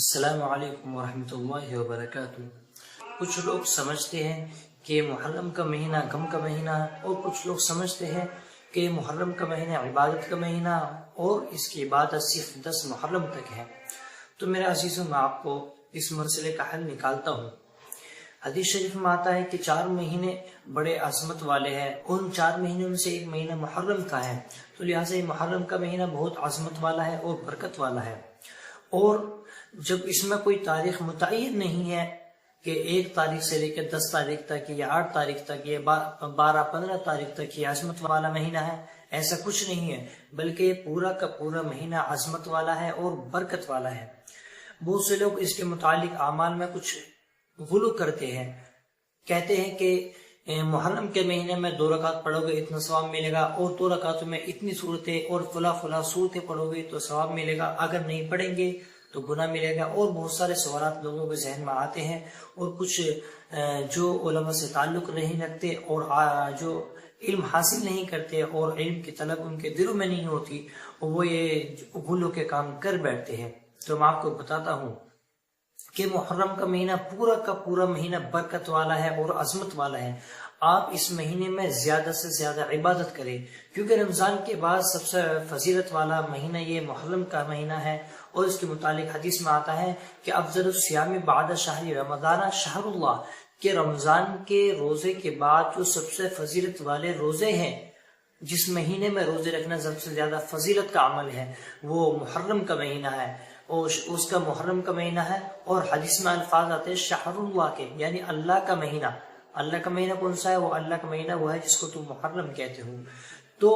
السلام علیکم ورحمۃ اللہ وبرکاتہ۔ کچھ لوگ سمجھتے ہیں کہ محرم کا مہینہ غم کا مہینہ ہے، اور کچھ لوگ سمجھتے ہیں کہ محرم کا مہینہ عبادت کا مہینہ اور اس کی عبادت صرف 10 محرم تک ہے۔ تو میرے عزیزوں، میں آپ کو اس مسئلے کا حل نکالتا ہوں۔ حدیث شریف میں آتا ہے کہ 4 مہینے بڑے عظمت والے ہیں، ان 4 مہینوں میں سے ایک مہینہ محرم کا ہے، تو لہٰذا یہ محرم کا مہینہ بہت عظمت والا ہے اور برکت والا ہے۔ اور جب اس میں کوئی تاریخ متعین نہیں ہے کہ 1 تاریخ سے لے کے 10 تاریخ تک یا 8 تاریخ تک یا 12-15 تاریخ تک یہ عظمت والا مہینہ ہے، ایسا کچھ نہیں ہے، بلکہ یہ پورا کا پورا مہینہ عظمت والا ہے اور برکت والا ہے۔ بہت سے لوگ اس کے متعلق اعمال میں کچھ غلو کرتے ہیں، کہتے ہیں کہ محرم کے مہینے میں 2 رکعت پڑھو گے اتنا ثواب ملے گا، اور 2 رکعتوں میں اتنی صورتیں اور فلاں صورتیں پڑھو گے تو ثواب ملے گا، اگر نہیں پڑھیں گے تو گناہ ملے گا، اور بہت سارے سوالات لوگوں کے ذہن میں آتے ہیں۔ اور کچھ جو علماء سے تعلق نہیں رکھتے اور جو علم حاصل نہیں کرتے اور علم کی طلب ان کے دلوں میں نہیں ہوتی، وہ یہ غلو کے کام کر بیٹھتے ہیں۔ تو میں آپ کو بتاتا ہوں کہ محرم کا مہینہ پورا کا پورا مہینہ برکت والا ہے اور عظمت والا ہے۔ آپ اس مہینے میں زیادہ سے زیادہ عبادت کریں، کیونکہ رمضان کے بعد سب سے فضیلت والا مہینہ یہ محرم کا مہینہ ہے، اور اس کے متعلق حدیث میں آتا ہے کہ افضل الصیام بعد شہر رمضان شہر اللہ، کہ رمضان کے روزے کے بعد جو سب سے فضیلت والے روزے ہیں، جس مہینے میں روزے رکھنا سب سے زیادہ فضیلت کا عمل ہے، وہ محرم کا مہینہ ہے، اور اس کا محرم کا مہینہ ہے۔ اور حدیث میں الفاظ آتے ہیں شہر اللہ کے، یعنی اللہ کا مہینہ۔ اللہ کا مہینہ کون سا ہے؟ وہ اللہ کا مہینہ وہ ہے جس کو تم محرم کہتے ہو۔ تو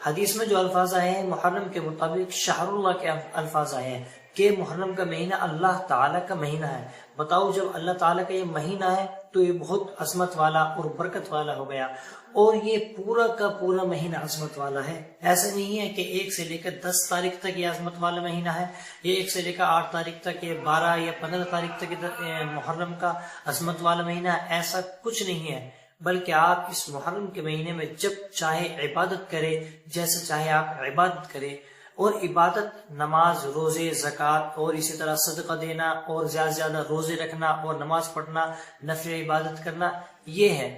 حدیث میں جو الفاظ آئے ہیں محرم کے مطابق شہر اللہ کے الفاظ آئے ہیں کہ محرم کا مہینہ اللہ تعالیٰ کا مہینہ ہے۔ بتاؤ، جب اللہ تعالیٰ کا یہ مہینہ ہے تو یہ بہت عظمت والا اور برکت والا ہو گیا، اور یہ پورا کا پورا مہینہ عظمت والا ہے۔ ایسا نہیں ہے کہ 1 سے لے کر 10 تاریخ تک یہ عظمت والا مہینہ ہے، یہ 1 سے لے کر 8 تاریخ تک، یہ 12 یا 15 تاریخ تک محرم کا عظمت والا مہینہ ہے، ایسا کچھ نہیں ہے۔ بلکہ آپ اس محرم کے مہینے میں جب چاہے عبادت کریں، جیسے چاہے آپ عبادت کریں، اور عبادت نماز، روزے، زکوٰۃ اور اسی طرح صدقہ دینا اور زیادہ سے زیادہ روزے رکھنا اور نماز پڑھنا، نفل عبادت کرنا، یہ ہے۔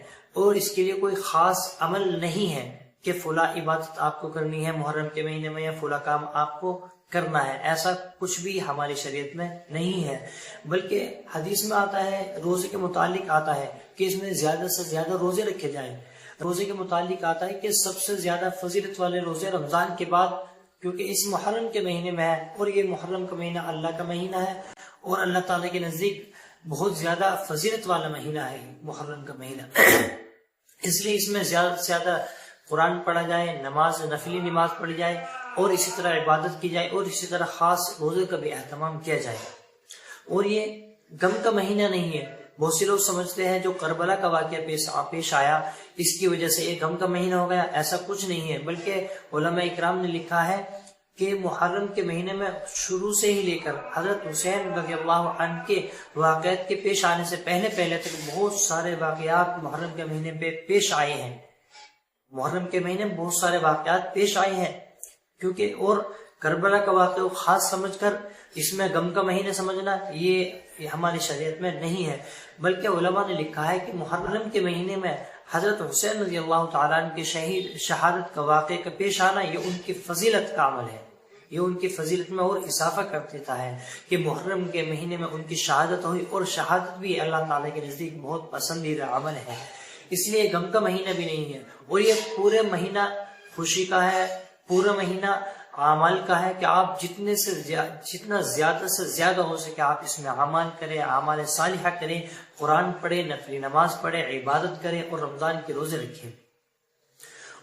اور اس کے لیے کوئی خاص عمل نہیں ہے کہ فلاں عبادت آپ کو کرنی ہے محرم کے مہینے میں یا فلاں کام آپ کو کرنا ہے، ایسا کچھ بھی ہماری شریعت میں نہیں ہے۔ بلکہ حدیث میں آتا ہے، روزے کے متعلق آتا ہے کہ اس میں زیادہ سے زیادہ روزے رکھے جائیں۔ روزے کے متعلق آتا ہے کہ سب سے زیادہ فضیلت والے روزے رمضان کے بعد، کیونکہ اس محرم کے مہینے میں ہے، اور یہ محرم کا مہینہ اللہ کا مہینہ ہے، اور اللہ تعالیٰ کے نزدیک بہت زیادہ فضیلت والا مہینہ ہے محرم کا مہینہ۔ اس لیے اس میں زیادہ سے زیادہ قرآن پڑھا جائے، نماز، نفلی نماز پڑھی جائے، اور اسی طرح عبادت کی جائے، اور اسی طرح خاص روزے کا بھی اہتمام کیا جائے۔ اور یہ غم کا مہینہ نہیں ہے۔ بہت سے لوگ سمجھتے ہیں جو کربلا کا واقعہ پیش آیا اس کی وجہ سے یہ غم کا مہینہ ہو گیا، ایسا کچھ نہیں ہے۔ بلکہ علماء اکرام نے لکھا ہے کہ محرم کے مہینے میں شروع سے ہی لے کر حضرت حسین رضی اللہ عنہ کے واقعات کے پیش آنے سے پہلے تک بہت سارے واقعات محرم کے مہینے پہ پیش آئے ہیں۔ محرم کے مہینے میں بہت سارے واقعات پیش آئے ہیں، کیونکہ اور کربلا کا واقعہ خاص سمجھ کر اس میں غم کا مہینہ سمجھنا یہ ہماری شریعت میں نہیں ہے۔ بلکہ علماء نے لکھا ہے کہ محرم کے مہینے میں حضرت حسین رضی اللہ تعالیٰ عنہ کے شہادت کا واقعہ کا پیش آنا، یہ ان کی فضیلت کا عمل ہے، یہ ان کی فضیلت میں اور اضافہ کر دیتا ہے کہ محرم کے مہینے میں ان کی شہادت ہوئی، اور شہادت بھی اللہ تعالیٰ کے نزدیک بہت پسندیدہ عمل ہے، اس لیے غم کا مہینہ بھی نہیں ہے۔ اور یہ پورے مہینہ خوشی کا ہے، پورا مہینہ اعمال کا ہے کہ آپ جتنا زیادہ سے زیادہ ہو سکے آپ اس میں اعمال کریں، اعمال صالحہ کریں، قرآن پڑھیں، نفلی نماز پڑھیں، عبادت کریں، اور رمضان کے روزے رکھیں۔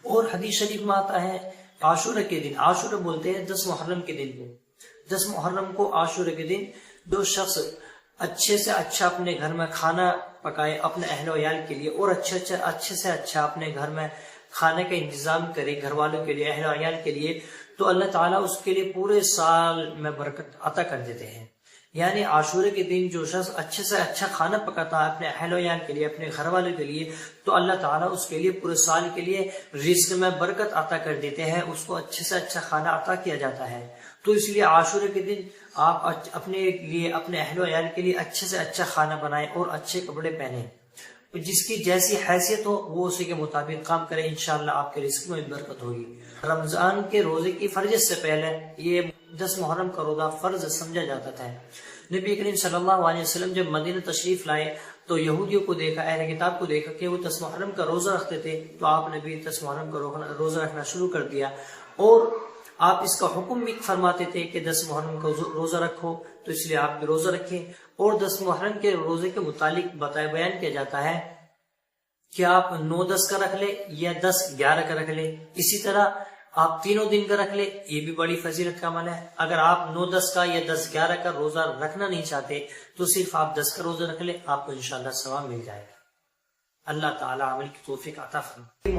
اور حدیث شریف میں آتا ہے عاشورہ کے دن، عاشورہ بولتے ہیں 10 محرم کے دن کو، 10 محرم کو عاشورہ کے دن جو شخص اچھے سے اچھا اپنے گھر میں کھانا پکائے اپنے اہل و عیال کے لیے، اور اچھے سے اچھا اپنے گھر میں کھانے کا انتظام کرے گھر والوں کے لیے، اہل و عیال کے لیے، تو اللہ تعالیٰ اس کے لیے پورے سال میں برکت عطا کر دیتے ہیں۔ یعنی عاشورے کے دن جو شخص اچھے سے اچھا کھانا پکاتا ہے اپنے اہل و عیال کے لیے، اپنے گھر والوں کے لیے، تو اللہ تعالیٰ اس کے لیے پورے سال کے لیے رزق میں برکت عطا کر دیتے ہیں، اس کو اچھے سے اچھا کھانا عطا کیا جاتا ہے۔ تو اس لیے عاشورے کے دن آپ اپنے لیے، اپنے اہل و عیال کے لیے اچھے سے اچھا کھانا بنائیں اور اچھے کپڑے پہنیں، جس کی جیسی حیثیت ہو وہ اسی کے مطابق کام کرے، انشاءاللہ آپ کے رزق میں برکت ہوگی۔ رمضان کے روزے کی فرضیت سے پہلے یہ 10 محرم کا روزہ فرض سمجھا جاتا تھا۔ نبی کریم صلی اللہ علیہ وسلم جب مدینہ تشریف لائے تو یہودیوں کو دیکھا، اہل کتاب کو دیکھا کہ وہ 10 محرم کا روزہ رکھتے تھے، تو آپ نے بھی 10 محرم کا روزہ رکھنا شروع کر دیا، اور آپ اس کا حکم بھی فرماتے تھے کہ 10 محرم کا روزہ رکھو، تو اس لیے آپ بھی روزہ رکھیں۔ اور 10 محرم کے روزے کے متعلق بیان کیا جاتا ہے کہ آپ 9-10 کا رکھ لیں یا 10-11 کا رکھ لیں، اسی طرح آپ تینوں دن کا رکھ لیں، یہ بھی بڑی فضیلت کا عمل ہے۔ اگر آپ 9-10 کا یا 10-11 کا روزہ رکھنا نہیں چاہتے تو صرف آپ 10 کا روزہ رکھ لیں، آپ کو انشاءاللہ ثواب مل جائے گا۔ اللہ تعالیٰ عمل کی توفیق عطا فرمائے۔